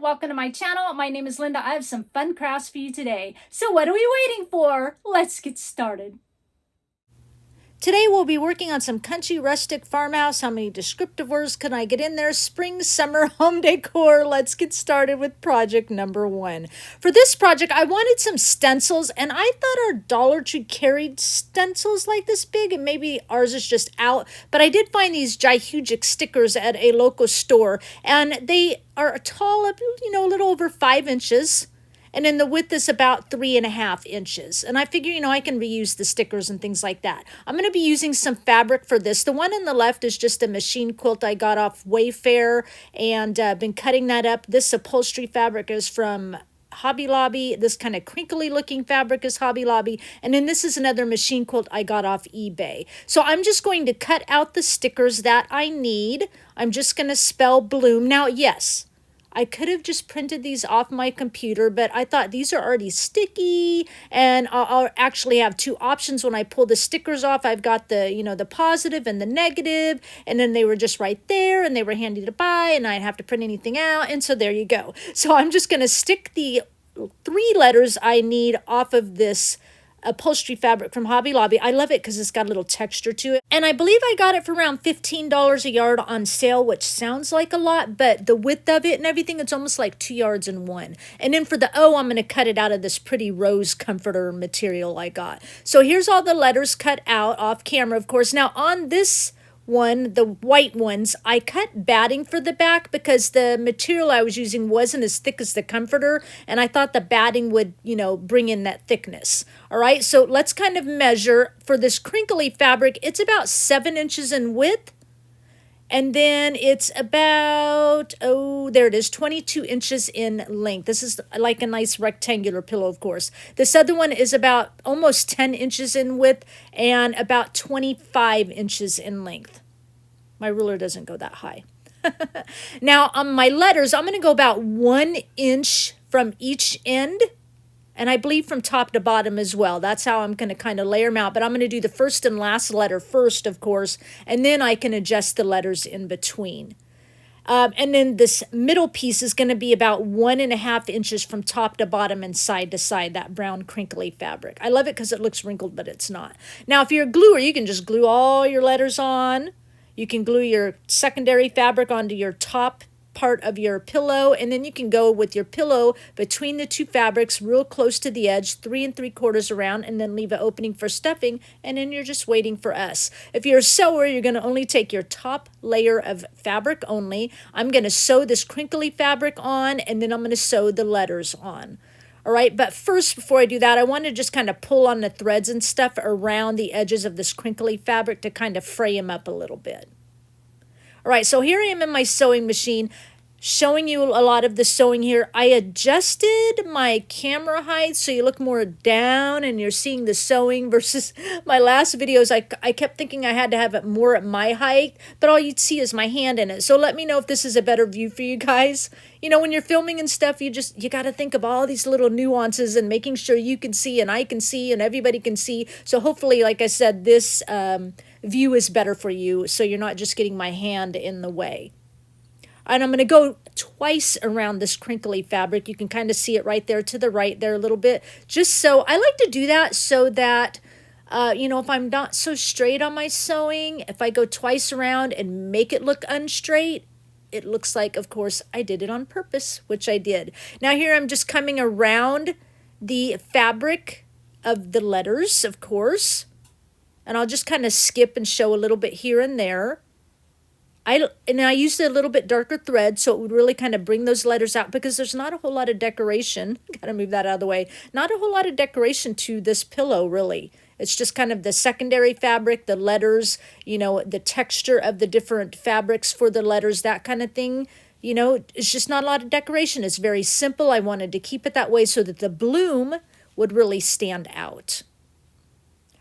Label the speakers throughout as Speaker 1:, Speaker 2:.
Speaker 1: Welcome to my channel. My name is Linda. I have some fun crafts for you today. So what are we waiting for? Let's get started. Today we'll be working on some country rustic farmhouse. How many descriptive words can I get in there? Spring, summer, home decor. Let's get started with project number 1. For this project, I wanted some stencils, and I thought our Dollar Tree carried stencils like this big, and maybe ours is just out. But I did find these huge stickers at a local store, and they are tall, a little over 5 inches. And then the width is about 3.5 inches. And I figure, I can reuse the stickers and things like that. I'm going to be using some fabric for this. The one on the left is just a machine quilt I got off Wayfair, and been cutting that up. This upholstery fabric is from Hobby Lobby. This kind of crinkly looking fabric is Hobby Lobby. And then this is another machine quilt I got off eBay. So I'm just going to cut out the stickers that I need. I'm just going to spell bloom. Now, yes, I could have just printed these off my computer, but I thought these are already sticky, and I'll actually have 2 options when I pull the stickers off. I've got the, the positive and the negative, and then they were just right there, and they were handy to buy, and I didn't have to print anything out, and so there you go. So I'm just going to stick the 3 letters I need off of this upholstery fabric from Hobby Lobby. I love it because it's got a little texture to it. And I believe I got it for around $15 a yard on sale, which sounds like a lot, but the width of it and everything, it's almost like 2 yards in one. And then for the O, I'm going to cut it out of this pretty rose comforter material I got. So here's all the letters cut out off camera, of course. Now on this one, the white ones, I cut batting for the back because the material I was using wasn't as thick as the comforter, and I thought the batting would, bring in that thickness. All right, so let's kind of measure. For this crinkly fabric, it's about 7 inches in width, and then it's about, there it is, 22 inches in length. This is like a nice rectangular pillow, of course. This other one is about almost 10 inches in width and about 25 inches in length. My ruler doesn't go that high. Now, on my letters, I'm going to go about 1 inch from each end, and I believe from top to bottom as well. That's how I'm going to kind of layer them out. But I'm going to do the first and last letter first, of course, and then I can adjust the letters in between. And then this middle piece is going to be about 1.5 inches from top to bottom and side to side, that brown crinkly fabric. I love it because it looks wrinkled, but it's not. Now, if you're a gluer, you can just glue all your letters on. You can glue your secondary fabric onto your top part of your pillow, and then you can go with your pillow between the 2 fabrics real close to the edge, 3 3/4 around, and then leave an opening for stuffing, and then you're just waiting for us. If you're a sewer, you're going to only take your top layer of fabric only. I'm going to sew this crinkly fabric on, and then I'm going to sew the letters on. All right, but first, before I do that, I want to just kind of pull on the threads and stuff around the edges of this crinkly fabric to kind of fray them up a little bit. All right, so here I am in my sewing machine, showing you a lot of the sewing here. I adjusted my camera height so you look more down and you're seeing the sewing versus my last videos. I kept thinking I had to have it more at my height, but all you'd see is my hand in it. So let me know if this is a better view for you guys. When you're filming and stuff, you got to think of all these little nuances and making sure you can see and I can see and everybody can see. So hopefully, like I said, this view is better for you so you're not just getting my hand in the way. And I'm going to go twice around this crinkly fabric. You can kind of see it right there to the right there a little bit. Just so, I like to do that so that, if I'm not so straight on my sewing, if I go twice around and make it look unstraight, it looks like, of course, I did it on purpose, which I did. Now here I'm just coming around the fabric of the letters, of course. And I'll just kind of skip and show a little bit here and there. I used a little bit darker thread so it would really kind of bring those letters out because there's not a whole lot of decoration. Gotta move that out of the way. Not a whole lot of decoration to this pillow, really. It's just kind of the secondary fabric, the letters, the texture of the different fabrics for the letters, that kind of thing. It's just not a lot of decoration. It's very simple. I wanted to keep it that way so that the bloom would really stand out.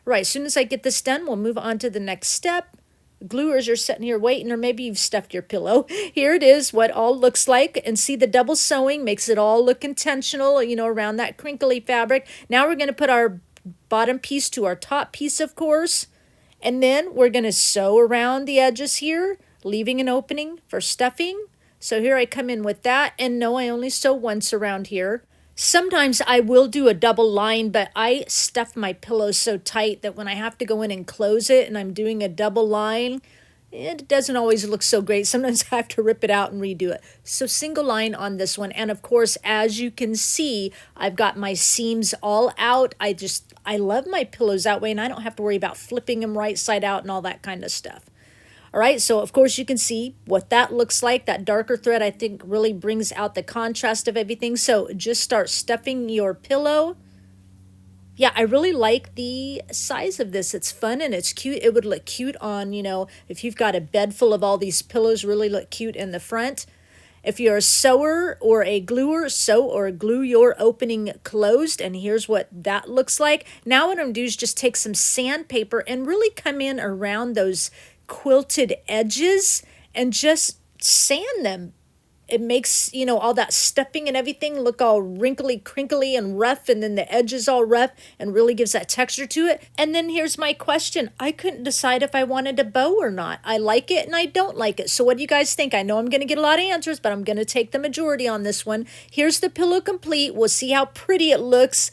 Speaker 1: Right, as soon as I get this done, we'll move on to the next step. Gluers are sitting here waiting, or maybe you've stuffed your pillow. Here it is, what all looks like. And see, the double sewing makes it all look intentional, around that crinkly fabric. Now we're going to put our bottom piece to our top piece, of course. And then we're going to sew around the edges here, leaving an opening for stuffing. So here I come in with that, and no, I only sew once around here. Sometimes I will do a double line, but I stuff my pillows so tight that when I have to go in and close it and I'm doing a double line, it doesn't always look so great. Sometimes I have to rip it out and redo it. So single line on this one. And of course, as you can see, I've got my seams all out. I love my pillows that way, and I don't have to worry about flipping them right side out and all that kind of stuff. All right, so of course you can see what that looks like. That darker thread, I think, really brings out the contrast of everything. So just start stuffing your pillow. Yeah, I really like the size of this. It's fun and it's cute. It would look cute on, if you've got a bed full of all these pillows, really look cute in the front. If you're a sewer or a gluer, sew or glue your opening closed. And here's what that looks like. Now what I'm going to do is just take some sandpaper and really come in around those quilted edges and just sand them. It makes, all that stuffing and everything look all wrinkly, crinkly, and rough, and then the edges all rough and really gives that texture to it. And then here's my question. I couldn't decide if I wanted a bow or not. I like it and I don't like it. So what do you guys think? I know I'm going to get a lot of answers, but I'm going to take the majority on this one. Here's the pillow complete. We'll see how pretty it looks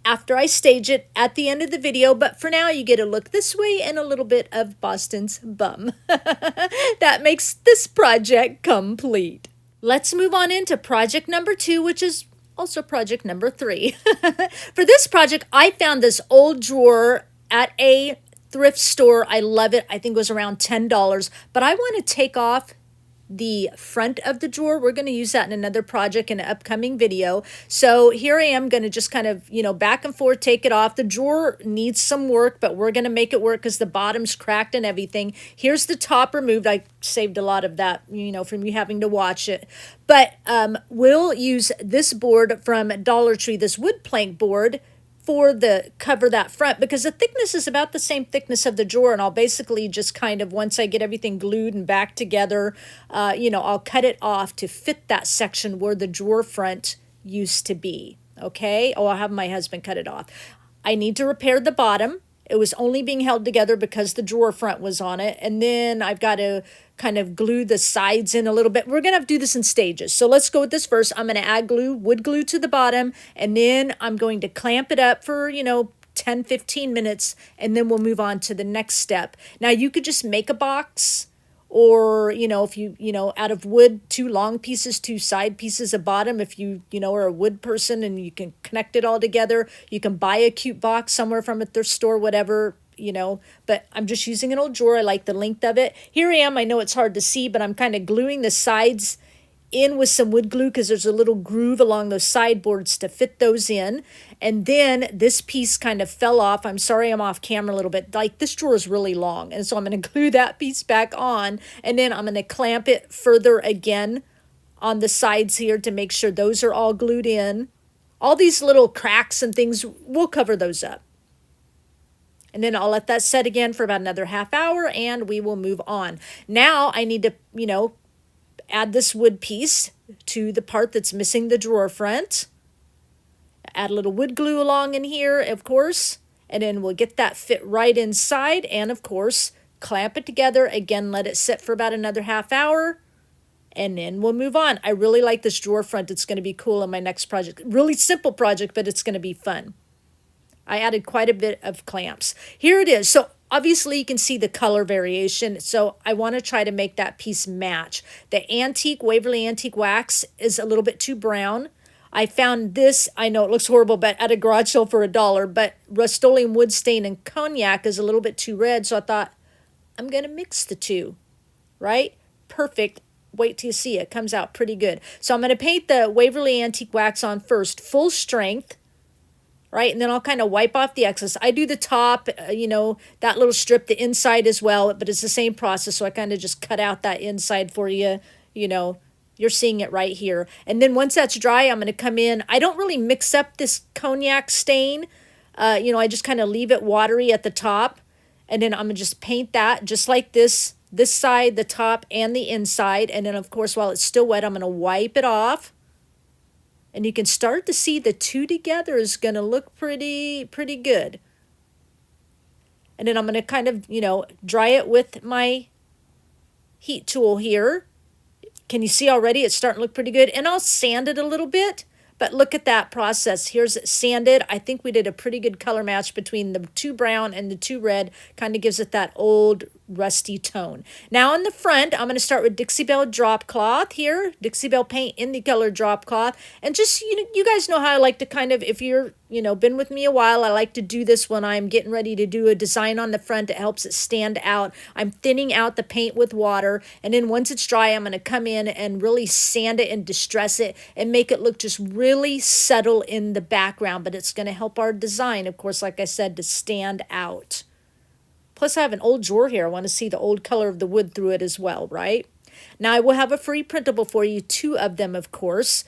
Speaker 1: after I stage it at the end of the video, but for now you get a look this way and a little bit of Boston's bum. That makes this project complete. Let's move on into project number 2, which is also project number 3. For this project, I found this old drawer at a thrift store. I love it. I think it was around $10, but I want to take off the front of the drawer. We're going to use that in another project in an upcoming video. So here I am going to just kind of, back and forth, take it off. The drawer needs some work, but we're going to make it work because the bottom's cracked and everything. Here's the top removed. I saved a lot of that, from you having to watch it. But we'll use this board from Dollar Tree, this wood plank board, for the cover that front, because the thickness is about the same thickness of the drawer, and I'll basically just kind of, once I get everything glued and back together, I'll cut it off to fit that section where the drawer front used to be. Okay? Oh, I'll have my husband cut it off. I need to repair the bottom. It was only being held together because the drawer front was on it. And then I've got to kind of glue the sides in a little bit. We're going to have to do this in stages. So let's go with this first. I'm going to add wood glue to the bottom, and then I'm going to clamp it up for, 10, 15 minutes, and then we'll move on to the next step. Now you could just make a box, or, if you, out of wood, 2 long pieces, 2 side pieces of bottom. If you, are a wood person and you can connect it all together, you can buy a cute box somewhere from a thrift store, whatever, but I'm just using an old drawer. I like the length of it. Here I am. I know it's hard to see, but I'm kind of gluing the sides in with some wood glue because there's a little groove along those sideboards to fit those in. And then this piece kind of fell off. I'm sorry I'm off camera a little bit. Like, this drawer is really long, and so I'm going to glue that piece back on, and then I'm going to clamp it further again on the sides here to make sure those are all glued in. All these little cracks and things, we'll cover those up. And then I'll let that set again for about another half hour, and we will move on. Now I need to, add this wood piece to the part that's missing the drawer front. Add a little wood glue along in here, of course, and then we'll get that fit right inside, and of course, clamp it together. Again, let it sit for about another half hour, and then we'll move on. I really like this drawer front. It's going to be cool in my next project. Really simple project, but it's going to be fun. I added quite a bit of clamps. Here it is. So obviously you can see the color variation. So I want to try to make that piece match. The Waverly Antique Wax is a little bit too brown. I found this, I know it looks horrible, but at a garage sale for $1. But Rust-Oleum Wood Stain and Cognac is a little bit too red. So I thought, I'm going to mix the two, right? Perfect. Wait till you see it. It comes out pretty good. So I'm going to paint the Waverly Antique Wax on first, full strength. Right, and then I'll kind of wipe off the excess. I do the top, that little strip, the inside as well, but it's the same process. So I kind of just cut out that inside for you. You're seeing it right here. And then once that's dry, I'm going to come in. I don't really mix up this cognac stain. I just kind of leave it watery at the top. And then I'm going to just paint that just like this side, the top, and the inside. And then, of course, while it's still wet, I'm going to wipe it off. And you can start to see the two together is going to look pretty good. And then I'm going to kind of, dry it with my heat tool here. Can you see already it's starting to look pretty good? And I'll sand it a little bit. But look at that process. Here's it sanded. I think we did a pretty good color match between the two brown and the two red. Kind of gives it that old rusty tone. Now in the front, I'm going to start with Dixie Belle drop cloth here. Dixie Belle paint in the color drop cloth. And just, you guys know how I like to kind of, if you're, been with me a while, I like to do this when I'm getting ready to do a design on the front. It helps it stand out. I'm thinning out the paint with water. And then once it's dry, I'm going to come in and really sand it and distress it and make it look just really subtle in the background. But it's going to help our design, of course, like I said, to stand out. Plus, I have an old drawer here. I want to see the old color of the wood through it as well, right? Now, I will have a free printable for you, 2 of them, of course.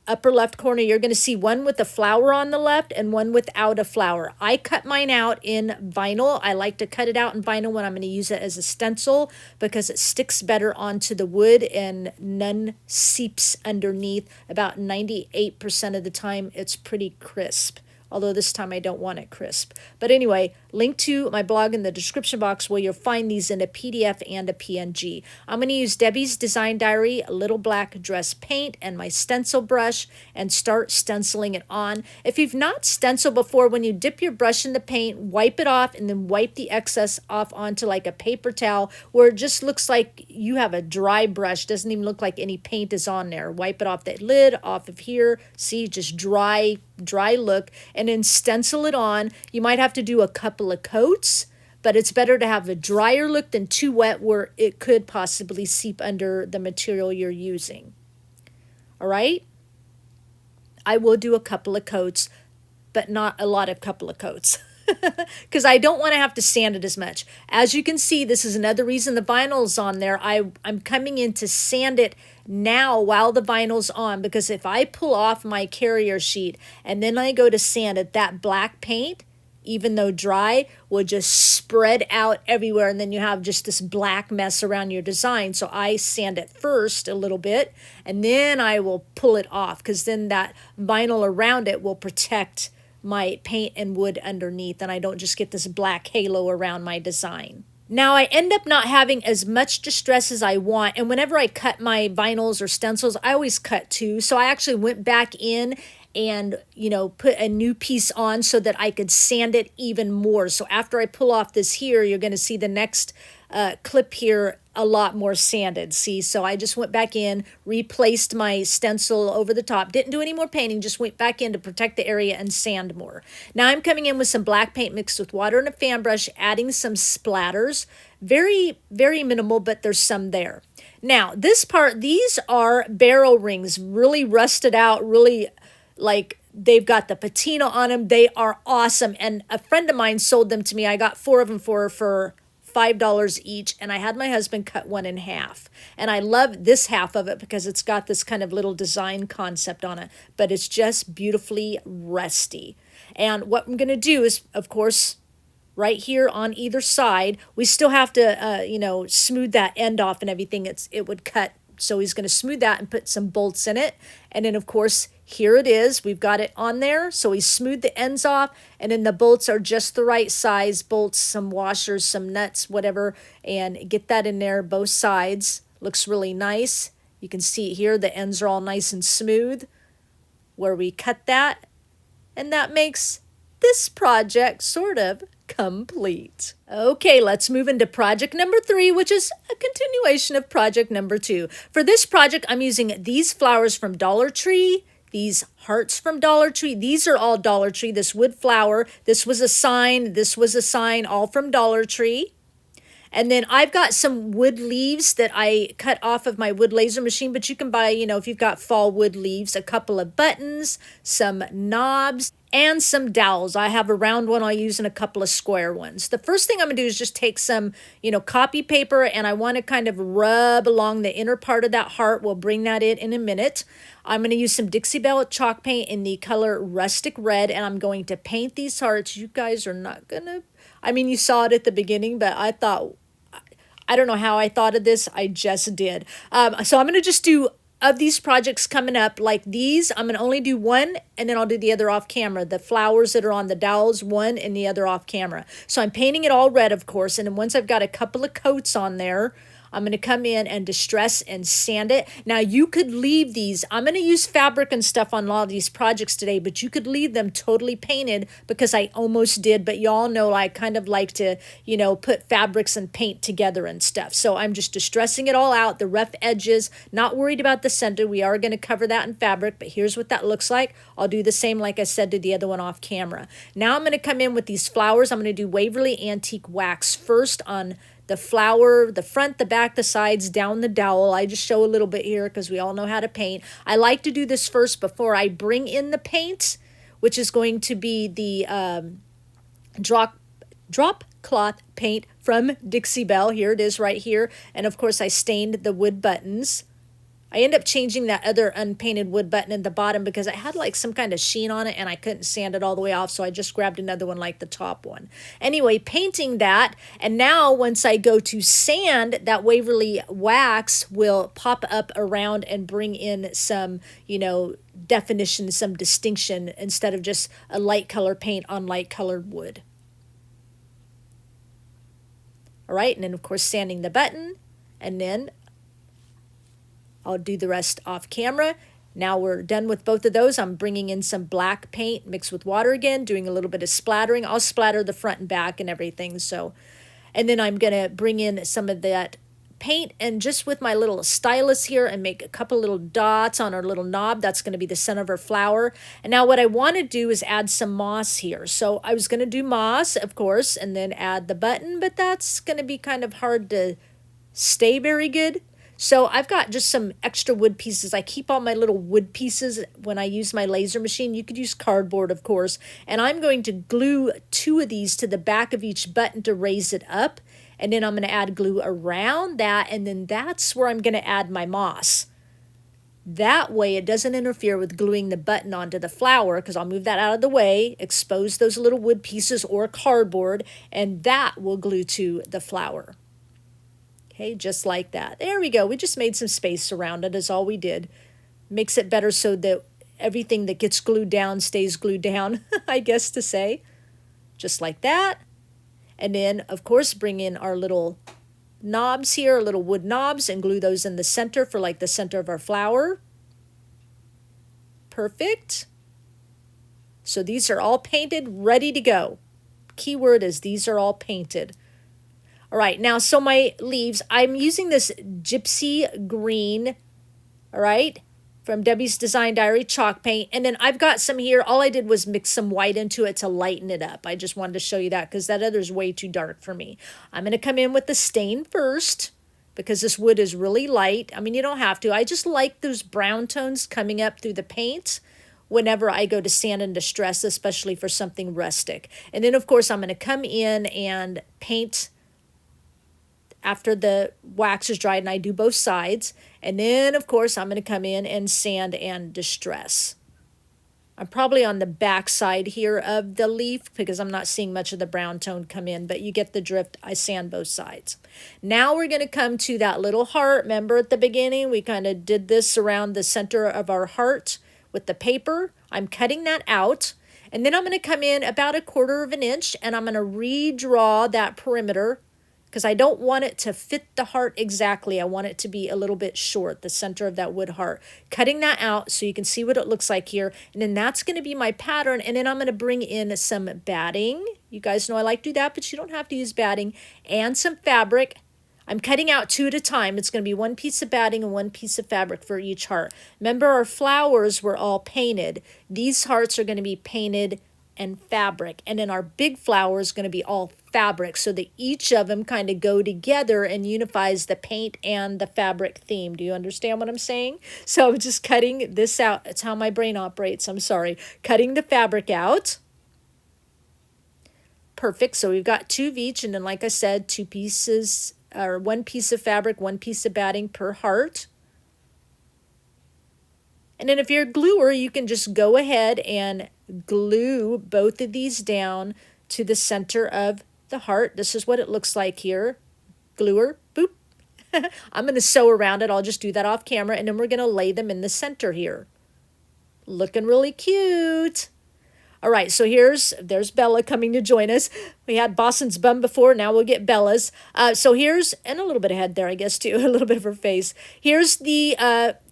Speaker 1: Upper left corner, you're going to see one with a flower on the left and one without a flower. I cut mine out in vinyl. I like to cut it out in vinyl when I'm going to use it as a stencil because it sticks better onto the wood and none seeps underneath. About 98% of the time, it's pretty crisp. Although this time I don't want it crisp. But anyway, link to my blog in the description box where you'll find these in a PDF and a PNG. I'm going to use Debbie's Design Diary, a little black dress paint, and my stencil brush and start stenciling it on. If you've not stenciled before, when you dip your brush in the paint, wipe it off and then wipe the excess off onto like a paper towel where it just looks like you have a dry brush. Doesn't even look like any paint is on there. Wipe it off that lid, off of here. See, just dry look, and then stencil it on. You might have to do a couple of coats, but it's better to have a drier look than too wet where it could possibly seep under the material you're using. All right? I will do a couple of coats, but not a lot of couple of coats because I don't want to have to sand it as much. As you can see, this is another reason the vinyl's on there. I'm coming in to sand it now while the vinyl's on, because if I pull off my carrier sheet and then I go to sand it, that black paint, even though dry, will just spread out everywhere, and then you have just this black mess around your design. So I sand it first a little bit, and then I will pull it off, because then that vinyl around it will protect my paint and wood underneath, and I don't just get this black halo around my design. Now, I end up not having as much distress as I want, and whenever I cut my vinyls or stencils, I always cut 2. So I actually went back in and, put a new piece on so that I could sand it even more. So after I pull off this here, you're going to see the next clip here a lot more sanded. See, so I just went back in, replaced my stencil over the top, didn't do any more painting, just went back in to protect the area and sand more. Now I'm coming in with some black paint mixed with water and a fan brush, adding some splatters. Very, very minimal, but there's some there. Now this part, these are barrel rings, really rusted out, really like they've got the patina on them. They are awesome. And a friend of mine sold them to me. I got 4 of them for $5 each, and I had my husband cut one in half. And I love this half of it because it's got this kind of little design concept on it, but it's just beautifully rusty. And what I'm going to do is, of course, right here on either side, we still have to, smooth that end off and everything. It would cut. So he's going to smooth that and put some bolts in it. And then, of course, here it is. We've got it on there. So he smoothed the ends off. And then the bolts are just the right size. Bolts, some washers, some nuts, whatever. And get that in there, both sides. Looks really nice. You can see here the ends are all nice and smooth where we cut that. And that makes this project sort of complete. Okay, let's move into project number 3, which is a continuation of project number 2. For this project, I'm using these flowers from Dollar Tree, these hearts from Dollar Tree. These are all Dollar Tree. This wood flower, this was a sign, all from Dollar Tree. And then I've got some wood leaves that I cut off of my wood laser machine, but you can buy, if you've got fall wood leaves, a couple of buttons, some knobs, and some dowels. I have a round one I'll use and a couple of square ones. The first thing I'm going to do is just take some, copy paper, and I want to kind of rub along the inner part of that heart. We'll bring that in a minute. I'm going to use some Dixie Belle chalk paint in the color Rustic Red, and I'm going to paint these hearts. You guys are not going to, you saw it at the beginning, but I don't know how I thought of this. I just did. So I'm going to just do, of these projects coming up, like these, I'm going to only do one, and then I'll do the other off camera. The flowers that are on the dowels, one, and the other off camera. So I'm painting it all red, of course, and then once I've got a couple of coats on there, I'm going to come in and distress and sand it. Now you could leave these, I'm going to use fabric and stuff on a lot of these projects today, but you could leave them totally painted because I almost did, but y'all know I kind of like to, you know, put fabrics and paint together and stuff. So I'm just distressing it all out, the rough edges, not worried about the center. We are going to cover that in fabric, but here's what that looks like. I'll do the same like I said to the other one off camera. Now I'm going to come in with these flowers. I'm going to do Waverly Antique Wax first on the flower, the front, the back, the sides, down the dowel. I just show a little bit here because we all know how to paint. I like to do this first before I bring in the paint, which is going to be the drop cloth paint from Dixie Belle. Here it is right here. And of course I stained the wood buttons. I end up changing that other unpainted wood button at the bottom because I had like some kind of sheen on it and I couldn't sand it all the way off, so I just grabbed another one like the top one. Anyway, painting that, and now once I go to sand, that Waverly wax will pop up around and bring in some, you know, definition, some distinction instead of just a light color paint on light colored wood. All right, and then of course sanding the button, and then I'll do the rest off camera. Now we're done with both of those. I'm bringing in some black paint mixed with water again, doing a little bit of splattering. I'll splatter the front and back and everything. So, and then I'm going to bring in some of that paint and just with my little stylus here and make a couple little dots on our little knob. That's going to be the center of our flower. And now what I want to do is add some moss here. So I was going to do moss, of course, and then add the button, but that's going to be kind of hard to stay very good. So I've got just some extra wood pieces. I keep all my little wood pieces when I use my laser machine. You could use cardboard, of course. And I'm going to glue 2 of these to the back of each button to raise it up. And then I'm going to add glue around that. And then that's where I'm going to add my moss. That way it doesn't interfere with gluing the button onto the flower, because I'll move that out of the way, expose those little wood pieces or cardboard, and that will glue to the flower. Okay, just like that. There we go. We just made some space around it is all we did. Makes it better so that everything that gets glued down stays glued down, I guess to say. Just like that. And then, of course, bring in our little knobs here, little wood knobs, and glue those in the center for like the center of our flower. Perfect. So these are all painted, ready to go. Keyword is these are all painted. All right, now, so my leaves, I'm using this gypsy green, all right, from Debbie's Design Diary chalk paint. And then I've got some here. All I did was mix some white into it to lighten it up. I just wanted to show you that because that other's way too dark for me. I'm going to come in with the stain first because this wood is really light. I mean, you don't have to. I just like those brown tones coming up through the paint whenever I go to sand and distress, especially for something rustic. And then, of course, I'm going to come in and paint after the wax is dried, and I do both sides. And then, of course, I'm going to come in and sand and distress. I'm probably on the back side here of the leaf because I'm not seeing much of the brown tone come in, but you get the drift. I sand both sides. Now we're going to come to that little heart. Remember at the beginning, we kind of did this around the center of our heart with the paper. I'm cutting that out. And then I'm going to come in about 1/4 of an inch, and I'm going to redraw that perimeter because I don't want it to fit the heart exactly. I want it to be a little bit short, the center of that wood heart. Cutting that out so you can see what it looks like here. And then that's going to be my pattern. And then I'm going to bring in some batting. You guys know I like to do that, but you don't have to use batting. And some fabric. I'm cutting out 2 at a time. It's going to be 1 piece of batting and 1 piece of fabric for each heart. Remember, our flowers were all painted. These hearts are going to be painted and fabric, and then our big flower is going to be all fabric, so that each of them kind of go together and unifies the paint and the fabric theme. Do you understand what I'm saying? So I'm just cutting this out. It's how my brain operates. I'm sorry. Cutting the fabric out. Perfect. So we've got 2 of each, and then like I said, 2 pieces or 1 piece of fabric, 1 piece of batting per heart. And then if you're a gluer, you can just go ahead and glue both of these down to the center of the heart. This is what it looks like here. Gluer, boop. I'm going to sew around it. I'll just do that off camera, and then we're going to lay them in the center here. Looking really cute. All right, so there's Bella coming to join us. We had Boston's bum before, now we'll get Bella's. So here's, and a little bit of head there, I guess, too, a little bit of her face. Here's the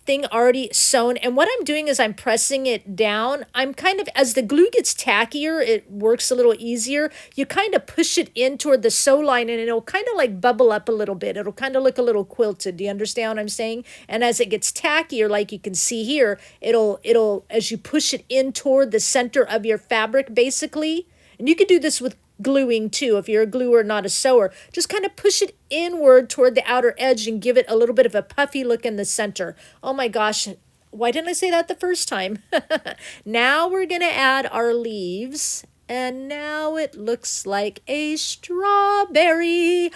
Speaker 1: thing already sewn, and what I'm doing is I'm pressing it down. I'm kind of, as the glue gets tackier, it works a little easier. You kind of push it in toward the sew line, and it'll kind of like bubble up a little bit. It'll kind of look a little quilted. Do you understand what I'm saying? And as it gets tackier, like you can see here, it'll as you push it in toward the center of your fabric, basically. And you could do this with gluing too. If you're a gluer, not a sewer, just kind of push it inward toward the outer edge and give it a little bit of a puffy look in the center. Oh my gosh, why didn't I say that the first time? Now we're going to add our leaves, and now it looks like a strawberry.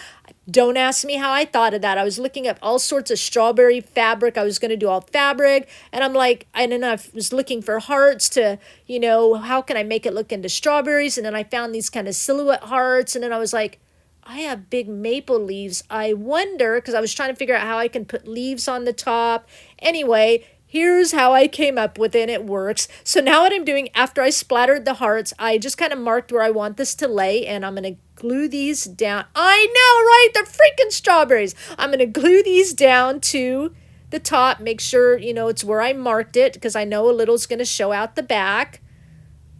Speaker 1: Don't ask me how I thought of that. I was looking up all sorts of strawberry fabric. I was going to do all fabric. And I'm like, I don't know, I was looking for hearts to, how can I make it look into strawberries? And then I found these kind of silhouette hearts. And then I was like, I have big maple leaves. I wonder, because I was trying to figure out how I can put leaves on the top. Anyway, here's how I came up with it, and it works. So now what I'm doing, after I splattered the hearts, I just kind of marked where I want this to lay, and I'm going to glue these down. I know, right? They're freaking strawberries. I'm going to glue these down to the top. Make sure, it's where I marked it, because I know a little's going to show out the back.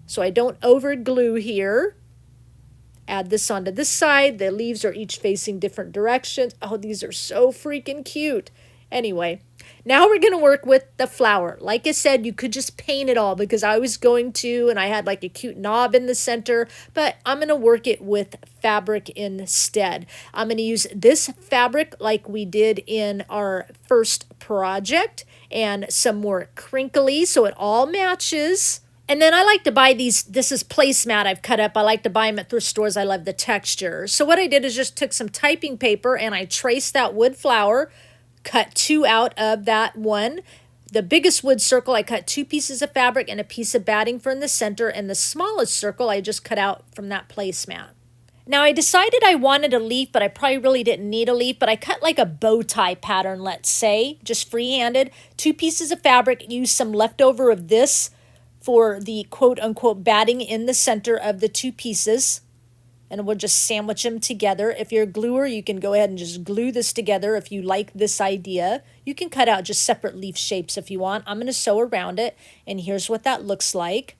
Speaker 1: So I don't over glue here. Add this onto this side. The leaves are each facing different directions. Oh, these are so freaking cute. Anyway, now we're going to work with the flower. Like I said, you could just paint it all, because I was going to, and I had like a cute knob in the center, but I'm going to work it with fabric instead. I'm going to use this fabric like we did in our first project, and some more crinkly so it all matches. And then I like to buy these, this is placemat I've cut up. I like to buy them at thrift stores. I love the texture. So what I did is just took some typing paper and I traced that wood flower, cut 2 out of that one. The biggest wood circle, I cut 2 pieces of fabric and a piece of batting for in the center. And the smallest circle, I just cut out from that placemat. Now I decided I wanted a leaf, but I probably really didn't need a leaf, but I cut like a bow tie pattern, let's say, just free-handed. 2 pieces of fabric, used some leftover of this for the quote-unquote batting in the center of the 2 pieces. And we'll just sandwich them together. If you're a gluer, you can go ahead and just glue this together if you like this idea. You can cut out just separate leaf shapes if you want. I'm going to sew around it, and here's what that looks like.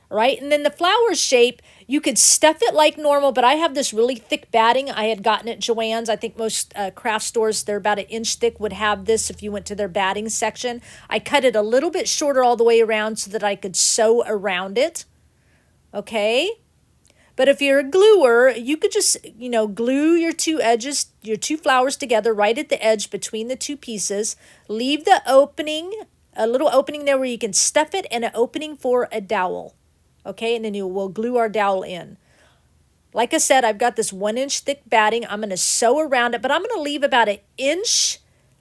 Speaker 1: All right, and then the flower shape, you could stuff it like normal, but I have this really thick batting I had gotten at Joann's. I think most craft stores, they're about 1 inch thick, would have this if you went to their batting section. I cut it a little bit shorter all the way around so that I could sew around it. Okay? But if you're a gluer, you could just, glue your 2 edges, your 2 flowers together right at the edge between the 2 pieces. Leave the opening, a little opening there where you can stuff it, and an opening for a dowel. Okay, and then we'll glue our dowel in. Like I said, I've got this 1 inch thick batting. I'm going to sew around it, but I'm going to leave about 1 inch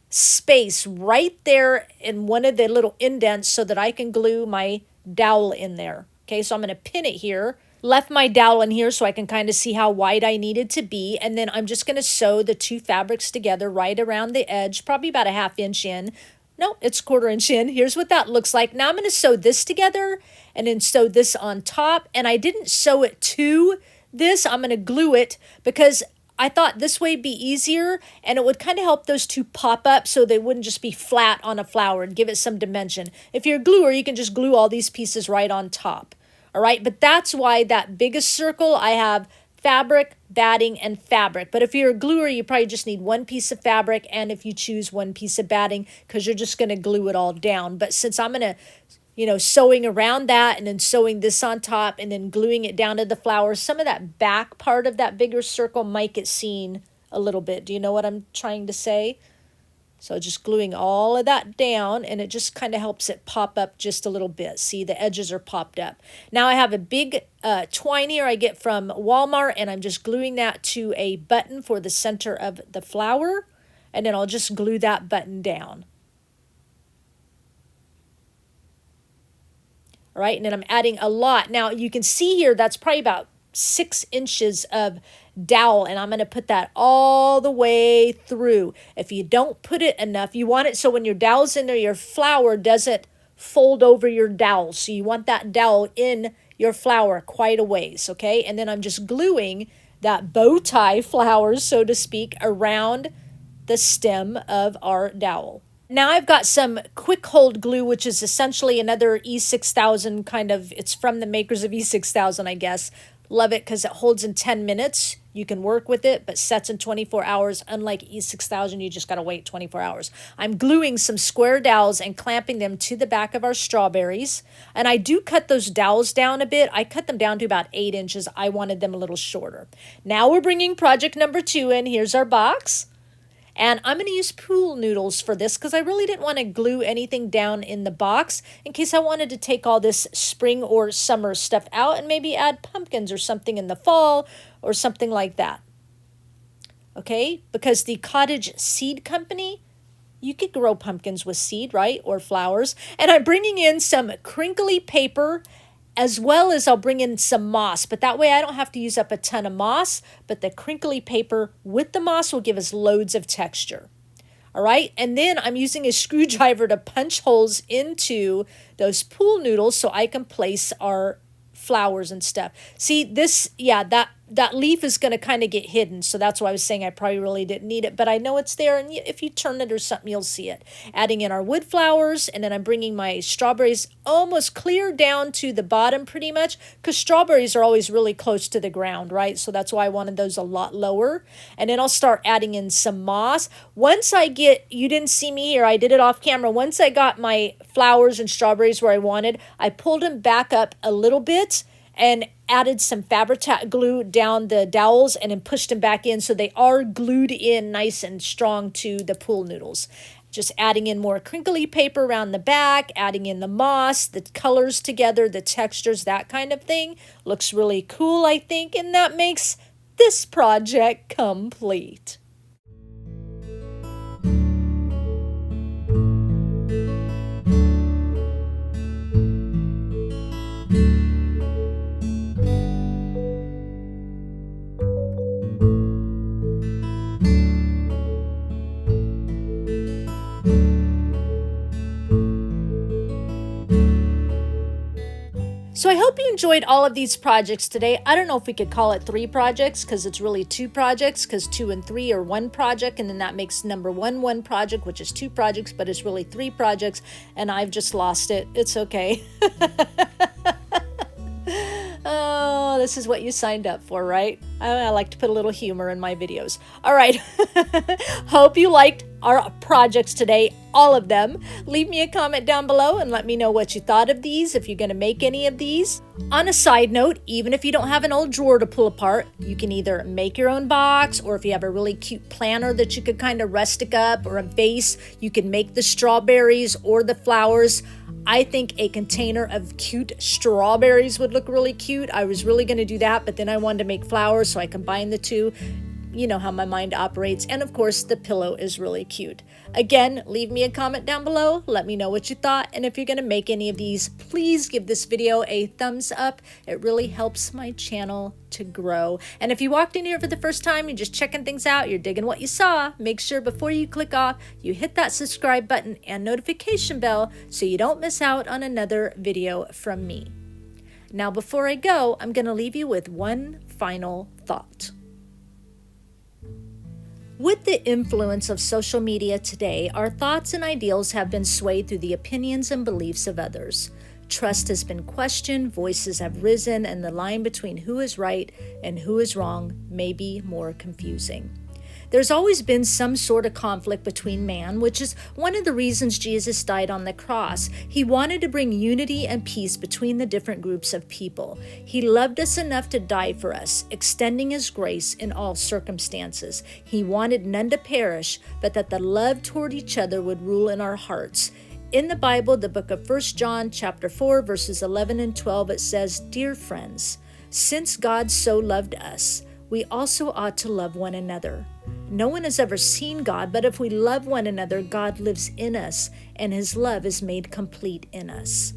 Speaker 1: space right there in one of the little indents so that I can glue my dowel in there. Okay, so I'm going to pin it here. Left my dowel in here so I can kind of see how wide I need it to be. And then I'm just going to sew the 2 fabrics together right around the edge, probably about 1/2 inch in. No, it's 1/4 inch in. Here's what that looks like. Now I'm going to sew this together and then sew this on top. And I didn't sew it to this. I'm going to glue it because I thought this way would be easier, and it would kind of help those 2 pop up so they wouldn't just be flat on a flower and give it some dimension. If you're a gluer, you can just glue all these pieces right on top. All right, but that's why that biggest circle, I have fabric, batting, and fabric. But if you're a gluer, you probably just need 1 piece of fabric, and if you choose 1 piece of batting, because you're just going to glue it all down. But since I'm going to, sewing around that and then sewing this on top and then gluing it down to the flower, some of that back part of that bigger circle might get seen a little bit. Do you know what I'm trying to say? So just gluing all of that down, and it just kind of helps it pop up just a little bit. See, the edges are popped up. Now I have a big twine here I get from Walmart, and I'm just gluing that to a button for the center of the flower, and then I'll just glue that button down. All right, and then I'm adding a lot. Now you can see here that's probably about 6 inches of dowel, and I'm going to put that all the way through. If you don't put it enough, you want it so when your dowel's in there, your flower doesn't fold over your dowel. So you want that dowel in your flower quite a ways, okay? And then I'm just gluing that bow tie flowers, so to speak, around the stem of our dowel. Now I've got some quick hold glue, which is essentially another E6000 kind of, it's from the makers of E6000, I guess. Love it because it holds in 10 minutes. You can work with it, but sets in 24 hours. Unlike E6000, you just got to wait 24 hours. I'm gluing some square dowels and clamping them to the back of our strawberries. And I do cut those dowels down a bit. I cut them down to about 8 inches. I wanted them a little shorter. Now we're bringing project number 2 in. Here's our box. And I'm going to use pool noodles for this because I really didn't want to glue anything down in the box in case I wanted to take all this spring or summer stuff out and maybe add pumpkins or something in the fall or something like that. Okay, because the Cottage Seed Company, you could grow pumpkins with seed, right? Or flowers. And I'm bringing in some crinkly paper, as well as I'll bring in some moss, but that way I don't have to use up a ton of moss, but the crinkly paper with the moss will give us loads of texture. All right, and then I'm using a screwdriver to punch holes into those pool noodles so I can place our flowers and stuff. See, this, yeah, that leaf is going to kind of get hidden, so that's why I was saying I probably really didn't need it, but I know it's there, and if you turn it or something, you'll see it. Adding in our wood flowers, and then I'm bringing my strawberries almost clear down to the bottom pretty much, because strawberries are always really close to the ground, right? So that's why I wanted those a lot lower. And then I'll start adding in some moss. Once I get, you didn't see me here, I did it off camera. Once I got my flowers and strawberries where I wanted, I pulled them back up a little bit and added some Fabri-Tac glue down the dowels and then pushed them back in so they are glued in nice and strong to the pool noodles. Just adding in more crinkly paper around the back, adding in the moss, the colors together, the textures, that kind of thing. Looks really cool, I think, and that makes this project complete. So I hope you enjoyed all of these projects today. I don't know if we could call it 3 projects because it's really 2 projects, because 2 and 3 are 1 project, and then that makes number 1 project, which is 2 projects, but it's really 3 projects, and I've just lost it. It's okay. Oh, this is what you signed up for, right? I like to put a little humor in my videos. All right. Hope you liked our projects today, all of them. Leave me a comment down below and let me know what you thought of these, if you're going to make any of these. On a side note, even if you don't have an old drawer to pull apart, you can either make your own box, or if you have a really cute planter that you could kind of rustic up, or a vase, you can make the strawberries or the flowers. I think a container of cute strawberries would look really cute. I was really going to do that, but then I wanted to make flowers, so I combined the two. You know how my mind operates. And of course, the pillow is really cute. Again, leave me a comment down below. Let me know what you thought. And if you're going to make any of these, please give this video a thumbs up. It really helps my channel to grow. And if you walked in here for the first time, you're just checking things out, you're digging what you saw, make sure before you click off, you hit that subscribe button and notification bell so you don't miss out on another video from me. Now, before I go, I'm going to leave you with one final thought. With the influence of social media today, our thoughts and ideals have been swayed through the opinions and beliefs of others. Trust has been questioned, voices have risen, and the line between who is right and who is wrong may be more confusing. There's always been some sort of conflict between man, which is one of the reasons Jesus died on the cross. He wanted to bring unity and peace between the different groups of people. He loved us enough to die for us, extending his grace in all circumstances. He wanted none to perish, but that the love toward each other would rule in our hearts. In the Bible, the book of 1 John chapter 4, verses 11 and 12, it says, "Dear friends, since God so loved us, we also ought to love one another. No one has ever seen God, but if we love one another, God lives in us, and his love is made complete in us."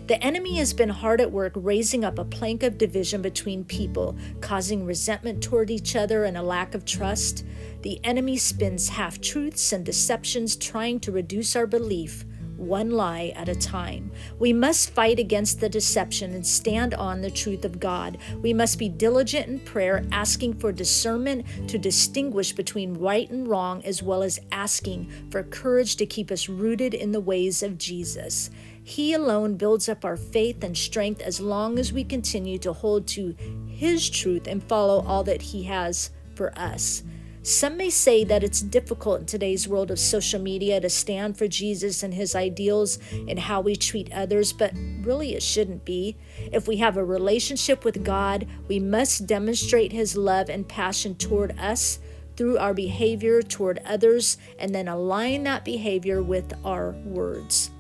Speaker 1: The enemy has been hard at work raising up a plank of division between people, causing resentment toward each other and a lack of trust. The enemy spins half-truths and deceptions trying to reduce our belief one lie at a time. We must fight against the deception and stand on the truth of God. We must be diligent in prayer, asking for discernment to distinguish between right and wrong, as well as asking for courage to keep us rooted in the ways of Jesus. He alone builds up our faith and strength as long as we continue to hold to His truth and follow all that He has for us. Some may say that it's difficult in today's world of social media to stand for Jesus and His ideals and how we treat others, but really it shouldn't be. If we have a relationship with God, we must demonstrate His love and passion toward us through our behavior toward others, and then align that behavior with our words.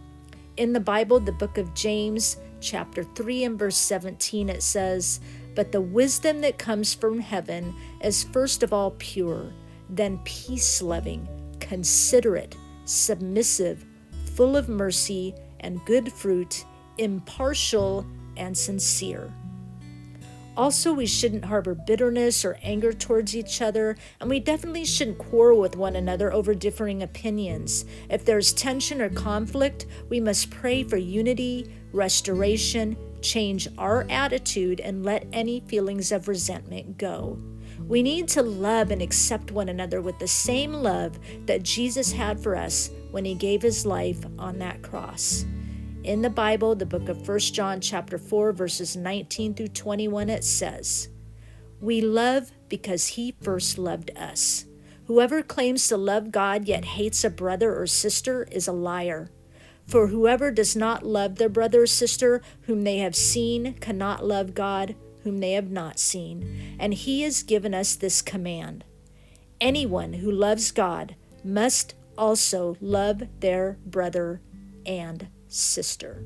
Speaker 1: In the Bible, the book of James, chapter 3 and verse 17, it says, "But the wisdom that comes from heaven is first of all pure, then peace-loving, considerate, submissive, full of mercy and good fruit, impartial and sincere." Also, we shouldn't harbor bitterness or anger towards each other, and we definitely shouldn't quarrel with one another over differing opinions. If there's tension or conflict, we must pray for unity, restoration, change our attitude, and let any feelings of resentment go. We need to love and accept one another with the same love that Jesus had for us when He gave His life on that cross. In the Bible, the book of 1 John chapter 4, verses 19 through 21, it says, "We love because He first loved us. Whoever claims to love God yet hates a brother or sister is a liar. For whoever does not love their brother or sister whom they have seen cannot love God whom they have not seen. And He has given us this command: anyone who loves God must also love their brother and sister."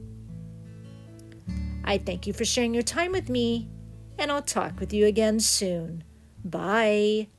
Speaker 1: I thank you for sharing your time with me, and I'll talk with you again soon. Bye.